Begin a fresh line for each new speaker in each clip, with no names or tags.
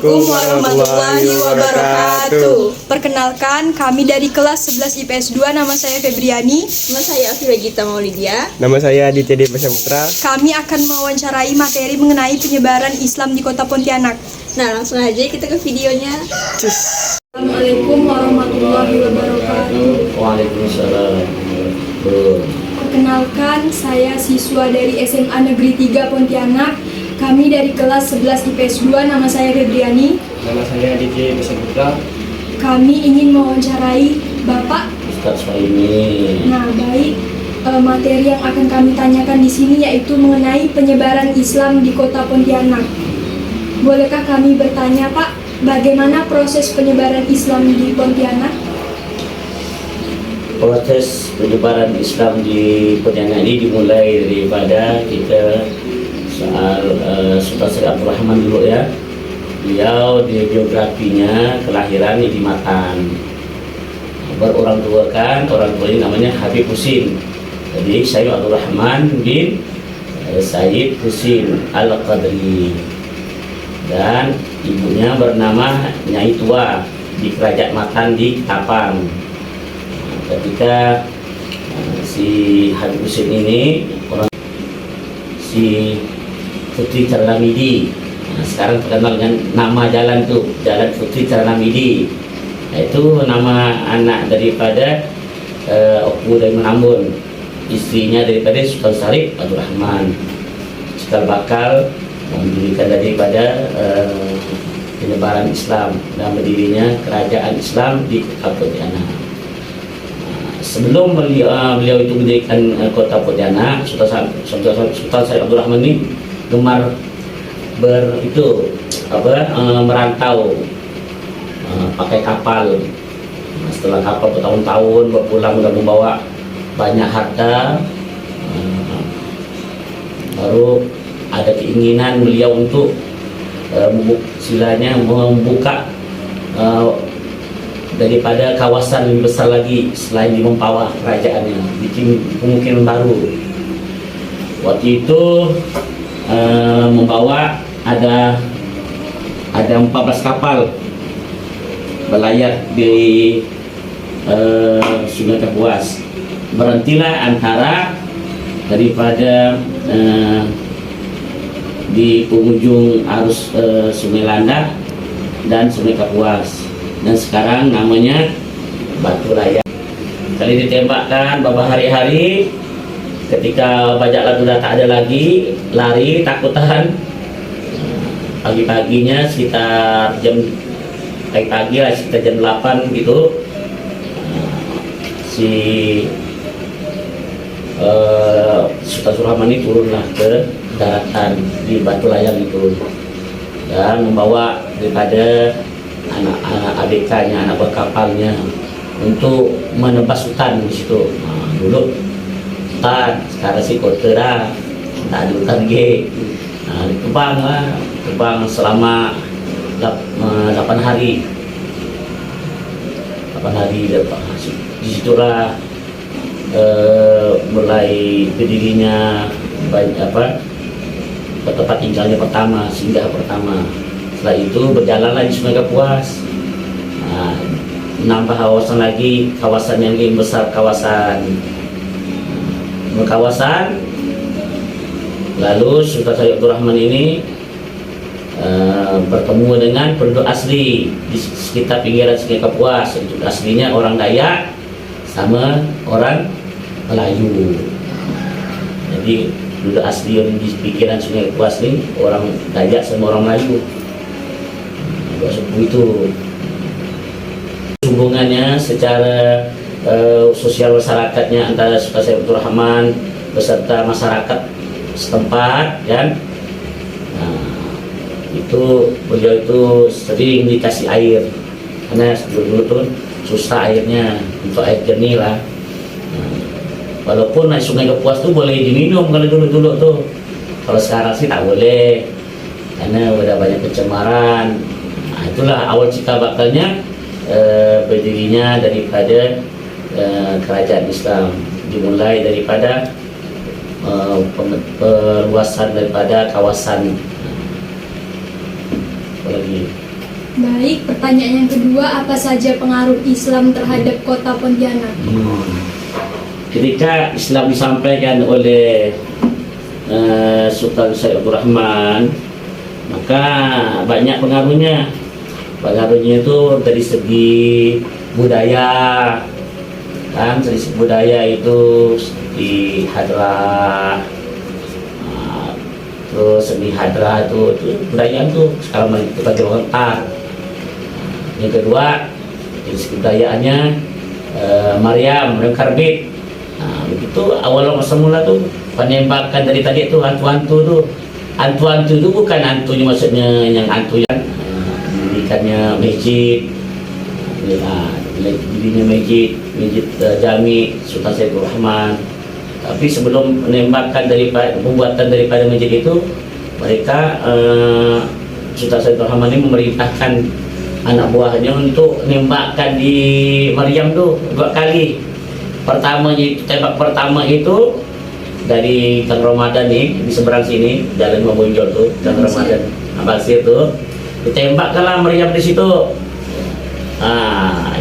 Assalamualaikum warahmatullahi wabarakatuh.
Perkenalkan, kami dari kelas 11 IPS 2, nama saya Febriani.
Nama saya Afira Gita Maulidia.
Nama saya Aditya Debasa Putra.
Kami akan mewawancarai materi mengenai penyebaran Islam di Kota Pontianak.
Nah, langsung aja kita ke videonya.
Assalamualaikum warahmatullahi wabarakatuh.
Waalaikumsalam.
Perkenalkan, saya siswa dari SMA Negeri 3 Pontianak. Kami dari kelas 11 IPS 2, nama saya Febriani.
Nama saya Aditya Debasa Putra.
Kami ingin mewawancarai Bapak.
Ustaz Faini.
Nah, baik. Materi yang akan kami tanyakan di sini yaitu mengenai penyebaran Islam di Kota Pontianak. Bolehkah kami bertanya, Pak, bagaimana proses penyebaran Islam di Pontianak?
Proses penyebaran Islam di Pontianak ini dimulai daripada kita soal Sultan Syarif Abdul Rahman dulu ya. Beliau di biografinya kelahiran di Matan. Berorang tua kan, orang tua ini namanya Habib Husin. Jadi Syarif Abdul Rahman bin Said Husin Al-Qadri. Dan ibunya bernama Nyai Tua di Kerajaan Matan di Tapang. Ketika si Habib Husin ini si Putri Carlamidi, sekarang terkenal dengan nama jalan tuh, Jalan Putri Carlamidi. Itu nama anak daripada Oku dari Menambun, istrinya daripada Sultan Syarif Abdul Rahman. Cikal bakal mendirikan daripada penyebaran Islam dan berdirinya kerajaan Islam di Kota Pontianak. Sebelum beliau itu mendirikan Kota Pontianak, Sultan Syarif Abdul Rahman ini gemar merantau pakai kapal. Setelah kapal bertahun-tahun berpulang dan membawa banyak harta, baru ada keinginan beliau untuk membuka daripada kawasan lebih besar lagi selain di Mempawah kerajaannya, bikin pemukiman baru. Waktu itu membawa ada 14 kapal berlayar di Sungai Kapuas. Berhentilah antara daripada di penghujung arus Sungai Landak dan Sungai Kapuas, dan sekarang namanya Batu Layar. Kali ditembakkan beberapa hari-hari, ketika bajak laut sudah tak ada lagi, lari takutan. Pagi-paginya sekitar pagi-pagi lah, sekitar jam 8 gitu, si Sultan Surahman ini turunlah ke daratan di Batu Layar itu dan membawa daripada anak-anak ABK-nya, anak berkapalnya untuk menebas hutan di situ. Dulu hutan, sekarang sih kota dah, tak ada hutan lagi. Tebang selama 8 hari. 8 hari di situlah mulai berdirinya tempat tinggalnya pertama, singgah pertama. Setelah itu berjalanlah di Sungai Kapuas. Menambah kawasan lagi, kawasan yang lebih besar, kawasan. Lalu Sultan Syarif Abdul Rahman ini bertemu dengan penduduk asli di sekitar pinggiran Sungai Kapuas. Itu aslinya orang Dayak sama orang Melayu. Jadi penduduk asli yang di pinggiran Sungai Kapuas ini orang Dayak sama orang Melayu. Dua suku itu. Hubungannya secara sosial masyarakatnya antara Sultan Syarif Abdul Rahman beserta masyarakat setempat kan. Itu beliau itu sering dikasih air karena dulu tuh susah airnya, untuk air jernih lah. Walaupun Sungai Kapuas tuh boleh diminum kalau dulu tuh, kalau sekarang sih tak boleh karena udah banyak pencemaran. Itulah awal cikal bakalnya berdirinya daripada kerajaan Islam, dimulai daripada perluasan daripada kawasan apalagi
Baik, pertanyaan yang kedua, apa saja pengaruh Islam terhadap kota Pontianak?
Ketika Islam disampaikan oleh Sultan Syed Abdul Rahman, maka banyak pengaruhnya. Pengaruhnya itu dari segi budaya, kan? Dari segi budaya itu di hadrah, terus seni hadrah itu budaya itu sekarang kita lontar. Yang kedua, dari segi budayaannya Maryam Karbit. Nah, begitu awal masa mula tuh penembakan dari tadi itu hantu-hantu tuh. Hantu-hantu itu bukan hantunya maksudnya yang hantu yang didirikannya masjid. Dirinya masjid Jami Sultan Syed Abdul Rahman. Tapi sebelum penembakan daripada pembuatan daripada masjid itu, mereka Sultan Syed Abdul Rahman ini memerintahkan anak buahnya untuk nembakkan di Maryam tuh 2 kali. Tembak pertama itu dari Kang Ramadan nih di seberang sini, jalan Mabunjol tuh, Kang Ramadan Abasir tuh, ditembakkanlah Maryam di situ.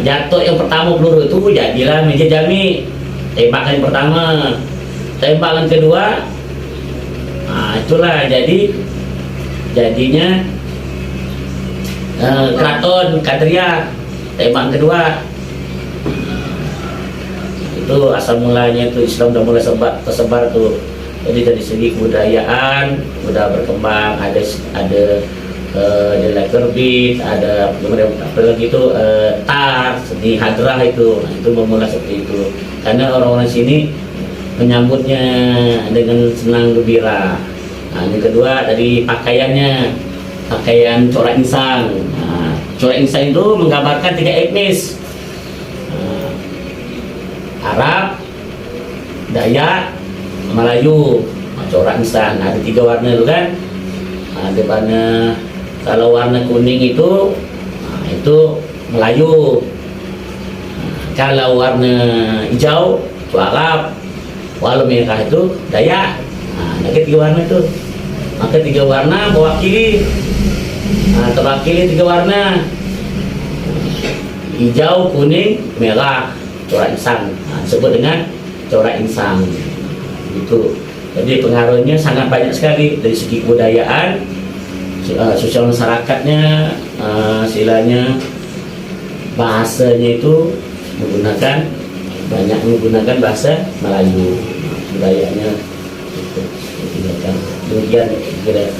Jatuh yang pertama peluru itu jadilah Masjid Jami. Tembakan yang pertama, tembakan kedua, itulah jadinya Keraton Kadriah. Tembakan kedua itu asal mulanya itu Islam udah mulai tersebar tuh. Jadi dari segi kebudayaan udah berkembang, ada Kerbit, ada apa lagi itu tar di hadrah itu bermula seperti itu. Karena orang-orang sini menyambutnya dengan senang gembira. Yang kedua dari pakaiannya, pakaian corak insang. Corak insang itu menggambarkan 3 etnis, Arab, Dayak, Melayu. Corak insang ada 3 warna itu kan. Ada warna, kalau warna kuning itu Melayu. Kalau warna hijau itu Arab. Walau merah itu Dayak. Ada 3 warna itu. Maka 3 warna mewakili, terwakili 3 warna, hijau, kuning, merah. Corak insang disebut dengan corak insang itu. Jadi pengaruhnya sangat banyak sekali dari segi kebudayaan, sosial masyarakatnya, silanya, bahasanya itu banyak menggunakan bahasa Melayu, budayanya itu. Demikian kira.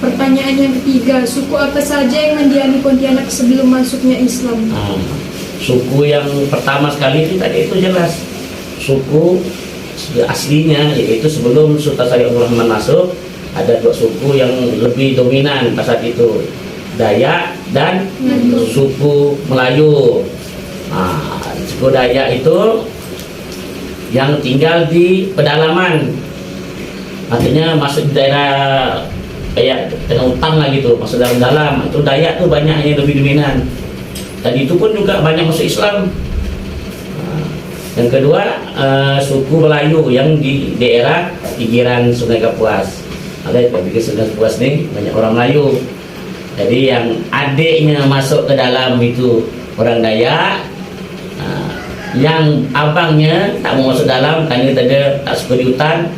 Pertanyaan yang ketiga, suku apa saja yang mendiami Pontianak sebelum masuknya Islam?
Suku yang pertama sekali itu tadi itu jelas suku aslinya, yaitu sebelum Sultan Syed Abdul Rahman masuk ada 2 suku yang lebih dominan pada saat itu, Dayak dan suku Melayu. Suku Dayak itu yang tinggal di pedalaman, artinya masuk di daerah kayak tengah hutan lah gitu, masuk dalam itu Dayak tuh banyak yang lebih dominan. Dan itu pun juga banyak masuk Islam. Yang kedua suku Melayu yang di daerah pinggiran Sungai Kapuas. Ada di Sungai Kapuas nih banyak orang Melayu. Jadi yang adiknya masuk ke dalam itu orang Dayak, yang abangnya tak mau masuk dalam karena dia tak suka di hutan.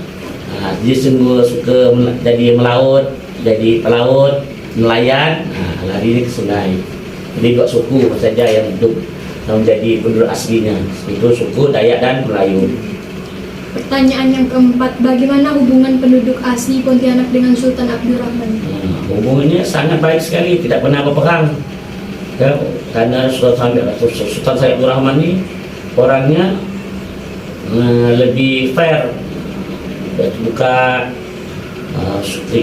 Dia sungguh suka jadi melaut, jadi pelaut, nelayan, lari ke sungai. Jadi 2 suku saja yang hidup menjadi penduduk aslinya, itu suku Dayak dan Melayu.
Pertanyaan yang keempat, bagaimana hubungan penduduk asli Pontianak dengan Sultan Abdul Rahman?
Hubungannya sangat baik sekali, tidak pernah berperang. Ya, karena Sultan Syed Abdul Rahman ini orangnya lebih fair,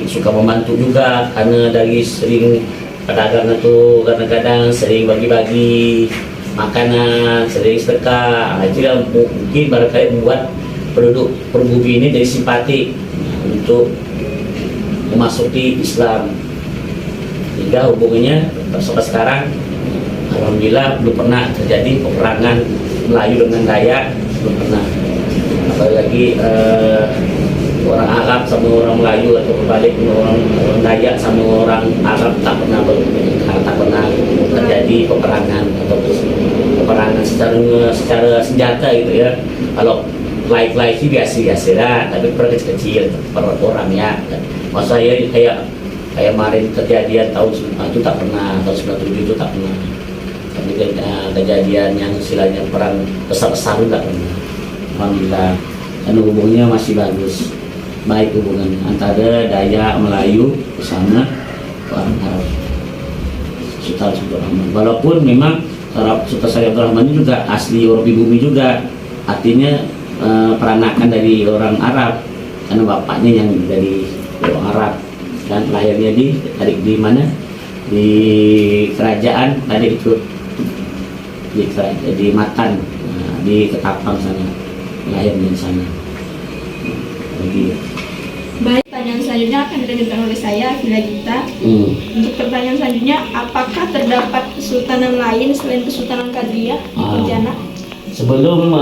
suka membantu juga, karena dari sering pedagang itu kadang-kadang sering bagi-bagi makanan, sering sedekah. Itu yang mungkin barangkali membuat penduduk pribumi ini jadi simpati untuk memasuki Islam, sehingga hubungannya sampai sekarang alhamdulillah belum pernah terjadi peperangan Melayu dengan Dayak, belum pernah. Apalagi orang Arab sama orang Melayu atau berbalik orang Dayak sama orang Arab tak pernah terjadi peperangan atau peperangan secara senjata gitu ya. Kalau live sih biasa lah, tapi per kecil per orang ya. Masa saya kayak kemarin kejadian tahun itu tak pernah, tahun 97 itu tak pernah. Tapi kejadian yang istilahnya perang besar-besar itu tak pernah. Alhamdulillah, dan hubungannya masih bagus, baik hubungan antara Dayak Melayu bersama orang Arab. Sultan Abdurrahman. Walaupun memang Sultan Abdurrahman ini juga asli orang pribumi juga, artinya peranakan dari orang Arab karena bapaknya yang dari orang Arab dan lahirnya di mana, di kerajaan tadi itu di Matan, di Ketapang sana, lahirnya di sana. Jadi
Baik, pertanyaan selanjutnya akan dilanjutkan oleh saya, Vila Gita. Untuk pertanyaan selanjutnya, apakah terdapat kesultanan lain selain Kesultanan Qadiriyah di Pontianak?
Sebelum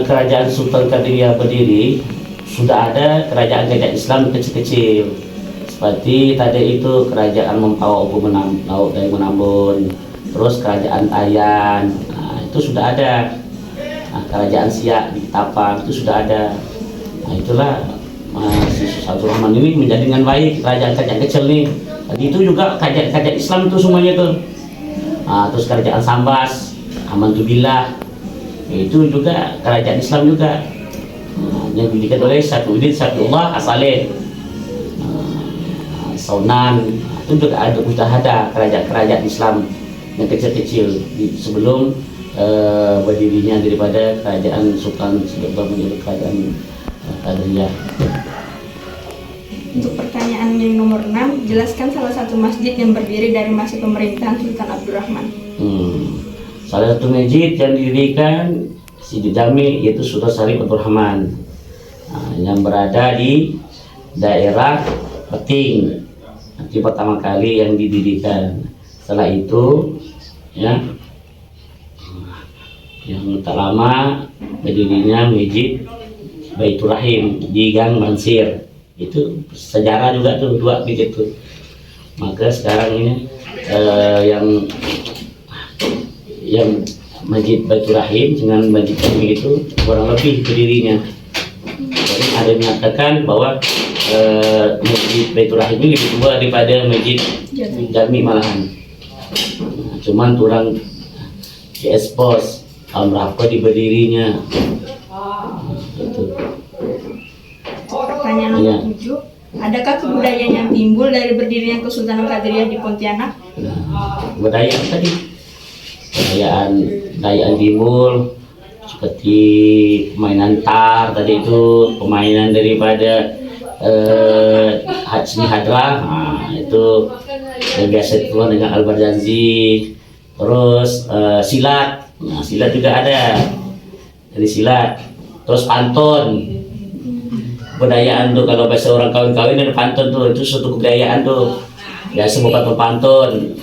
kerajaan Sultan Qadiriyah berdiri, sudah ada kerajaan-kerajaan Islam kecil-kecil. Seperti tadi itu kerajaan Mempawah Laut dari Menambun, terus kerajaan Tayan, itu sudah ada. Kerajaan Siak di Ketapang itu sudah ada. Itulah si Sultan Abdurrahman ini menjadi dengan baik kerajaan-kerajaan kecil nih. Tadi itu juga kerajaan Islam itu semuanya tuh. Terus kerajaan Sambas, Amantubillah, itu juga kerajaan Islam juga. Yang didirikan oleh Syafiuddin Syafiullah As-Saleh, Saunan, itu juga ada kerajaan Islam yang kecil-kecil sebelum berdirinya daripada kerajaan Sultan menjadi kerajaan Qadiriyah.
Untuk pertanyaan yang nomor 6, jelaskan salah satu masjid yang berdiri dari masa pemerintahan Sultan Abdurrahman.
Salah satu masjid yang didirikan Sidi Jami yaitu Sultan Syarif Abdurrahman, yang berada di daerah Peting. Nanti pertama kali yang didirikan. Setelah itu ya, yang tak lama berdirinya masjid Baitur Rahim di Gang Mansir. Itu sejarah juga tuh, dua begitu. Maka sekarang ini yang Masjid Baitur Rahim dengan Masjid kami itu kurang lebih berdirinya. Jadi ada yang mengatakan bahwa Masjid Baitur Rahim ini lebih tua daripada Masjid Jami malahan. Cuman kurang diekspos tahun berapa diberdirinya. Itu.
Pertanyaan nomor 7, adakah kebudayaan yang timbul dari berdirinya Kesultanan Qadiriyah di Pontianak?
Budaya tadi, kebudayaan timbul seperti permainan tar tadi itu, permainan daripada seni hadrah, itu yang biasa keluar dengan Al-Barzanji. Terus silat, silat juga ada dari silat. Terus pantun, kebudayaan tuh kalau bahasa orang kawin-kawin ada pantun tuh, itu suatu kebudayaan tuh. Biasa buat pantun.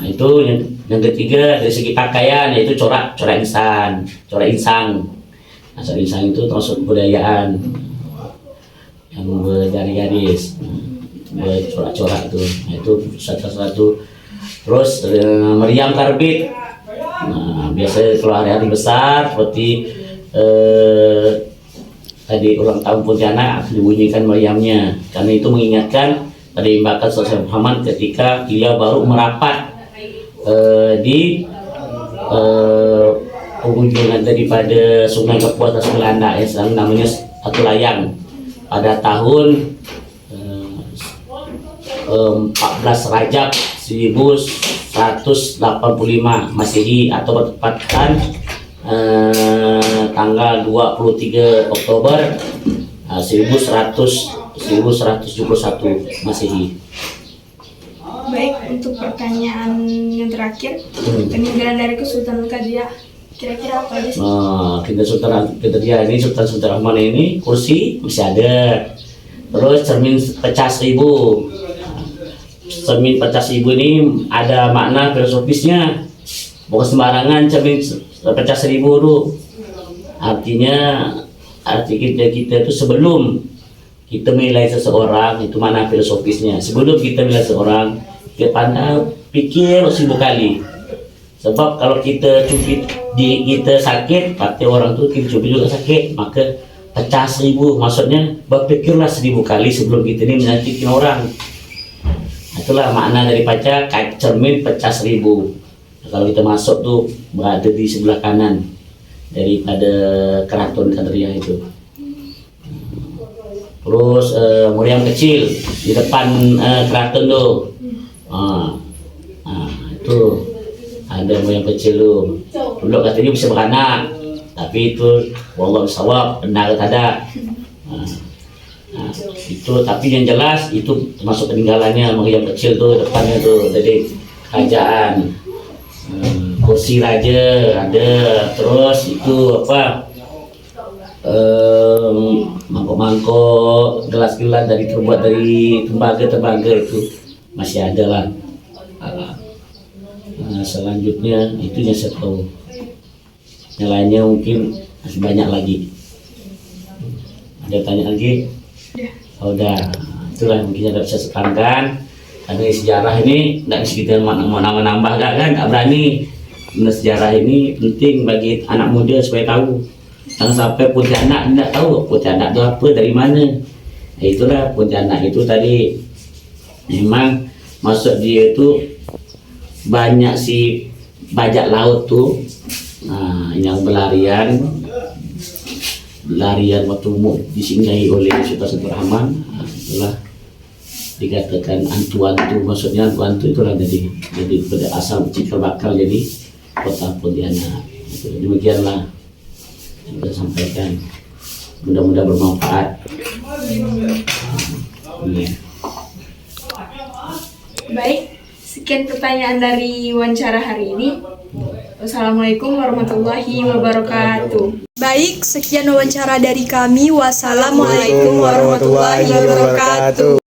Itu yang ketiga dari segi pakaian yaitu corak insang. Corak insang itu termasuk kebudayaan yang bergaris-garis, bercorak-corak itu. Itu satu-satu. Terus meriam karbit. Biasanya kalau hari-hari besar seperti tadi ulang tahun Pontianak dibunyikan meriamnya, karena itu mengingatkan dari Mbak Sultan Muhammad ketika beliau baru merapat di pengunjungan daripada Sungai Kapuas atas Belanda yang sekarang namanya Batu Layang pada tahun 14 Rajab 1185 Masehi atau bertepatan tanggal 23 Oktober 1171 Masehi.
Baik, untuk pertanyaan yang terakhir, peninggalan dari Kesultanan Qadiriyah kira-kira apa aja sih?
Sultan Qadiriyah ini, Sultan Abdurrahman ini kursi masih ada. Terus cermin pecah 1000. Cermin pecah 1000 ini ada makna filosofisnya. Bukan sembarangan cermin pecah 1000 tuh. Artinya arti kita itu sebelum kita menilai seseorang, itu mana filosofisnya. Sebelum kita menilai seseorang, kita pandang pikir 1000 kali. Sebab kalau kita cubit kita sakit, pasti orang tu kita cubit juga sakit, maka pecah 1000. Maksudnya berpikirlah 1000 kali sebelum kita ni menyakitkan orang. Itulah makna daripada cermin pecah 1000. Kalau kita masuk tu berada di sebelah kanan daripada keraton Kadriah itu. Terus meriam kecil di depan keraton tu. Itu ada meriam kecil tu. Dulu katanya bisa beranak, tapi itu wallahu sawab, benar atau tidak. Itu tapi yang jelas itu termasuk peninggalannya meriam kecil tu depannya tu. Jadi kerajaan, kursi raja ada, terus itu apa, mangkok-mangkok, gelas-gelas terbuat dari tembaga itu masih ada lah. Selanjutnya itu yang saya tahu. Yang lainnya mungkin masih banyak lagi. Ada tanya lagi? Oh, udah. Itulah mungkin ada bisa sekarang. Karena sejarah ini tidak bisa kita mau nambah kan, nggak berani. Karena sejarah ini penting bagi anak muda supaya tahu. Jangan sampai Pontianak tidak tahu Pontianak itu apa, dari mana. Itulah Pontianak itu tadi memang maksud dia itu banyak si bajak laut tuh, yang berlarian waktu disinggahi oleh Sultan Abdul Rahman. Itulah dikatakan antu-antu, maksudnya antu-antu itulah jadi pada asal cikal bakal jadi kota Pontianak. Demikianlah yang kita sampaikan, mudah-mudahan bermanfaat.
Baik, sekian pertanyaan dari wawancara hari ini. Wassalamualaikum warahmatullahi wabarakatuh.
Baik, sekian wawancara dari kami. Wassalamualaikum warahmatullahi wabarakatuh.